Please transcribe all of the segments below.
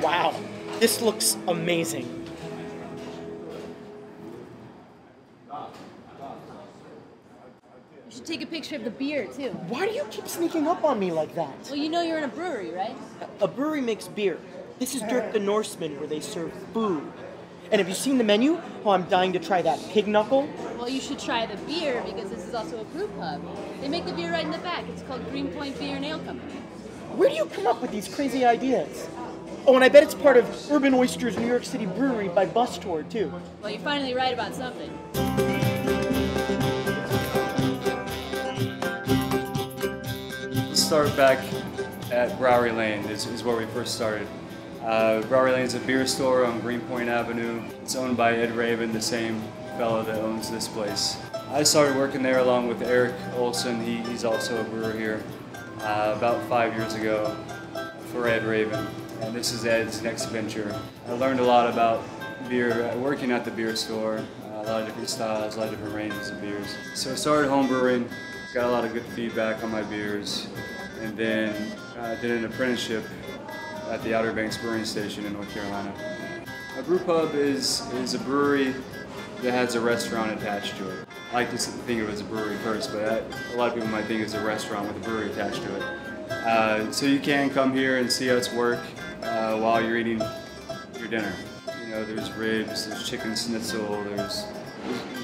Wow, this looks amazing. You should take a picture of the beer, too. Why do you keep sneaking up on me like that? Well, you know you're in a brewery, right? A brewery makes beer. This is Dirck the Norseman, where they serve food. And have you seen the menu? Oh, I'm dying to try that pig knuckle. Well, you should try the beer, because this is also a brew pub. They make the beer right in the back. It's called Greenpoint Beer and Ale Company. Where do you come up with these crazy ideas? Oh, and I bet it's part of Urban Oyster's New York City Brewery by bus tour, too. Well, you're finally right about something. Let's start back at Brewery Lane, is where we first started. Brewery Lane is a beer store on Greenpoint Avenue. It's owned by Ed Raven, the same fellow that owns this place. I started working there along with Eric Olson. He's also a brewer here about 5 years ago for Ed Raven. And this is Ed's next venture. I learned a lot about beer working at the beer store, a lot of different styles, a lot of different ranges of beers. So I started home brewing, got a lot of good feedback on my beers, and then did an apprenticeship at the Outer Banks Brewing Station in North Carolina. A brew pub is a brewery that has a restaurant attached to it. I like to think of it as a brewery first, but a lot of people might think it's a restaurant with a brewery attached to it. So you can come here and see us work while you're eating your dinner. You know, there's ribs, there's chicken schnitzel, there's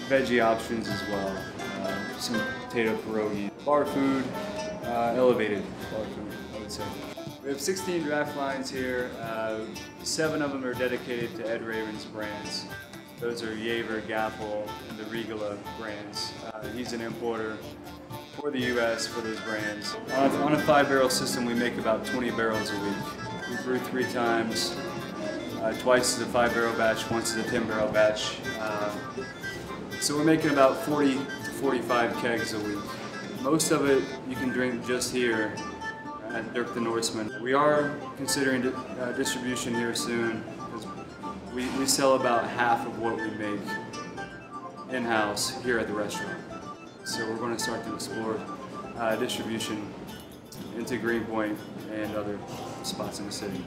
veggie options as well. Some potato pierogi. Bar food, elevated bar food, I would say. We have 16 draft lines here. 7 of them are dedicated to Ed Raven's brands. Those are Jaeger, Gapple, and the Regula brands. He's an importer for the U.S. for those brands. On a 5-barrel system, we make about 20 barrels a week. We brew 3 times, twice as a 5-barrel batch, once as a 10-barrel batch. So we're making about 40 to 45 kegs a week. Most of it you can drink just here at Dirck the Norseman. We are considering distribution here soon, because we sell about half of what we make in-house here at the restaurant. So we're going to start to explore distribution into Greenpoint and other spots in the city.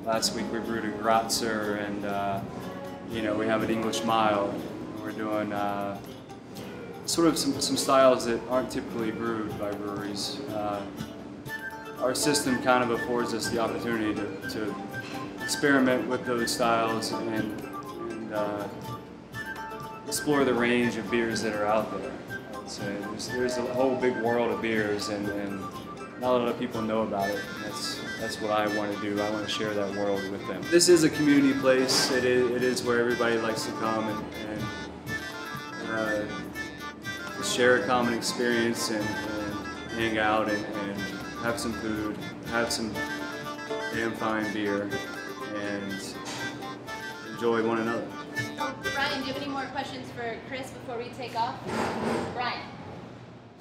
Last week we brewed a Gratzer, and you know, we have an English Mile. We're doing sort of some styles that aren't typically brewed by breweries. Our system kind of affords us the opportunity to experiment with those styles and explore the range of beers that are out there. I would say there's a whole big world of beers, and not a lot of people know about it. And that's what I want to do. I want to share that world with them. This is a community place. It is where everybody likes to come and share a common experience and hang out and have some food, have some damn fine beer, and enjoy one another. Oh, Brian, do you have any more questions for Chris before we take off? Brian.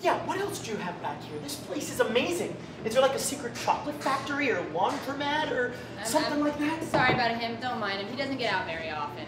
Yeah, what else do you have back here? This place is amazing. Is there like a secret chocolate factory or laundromat or something like that? Sorry about him, don't mind him. He doesn't get out very often.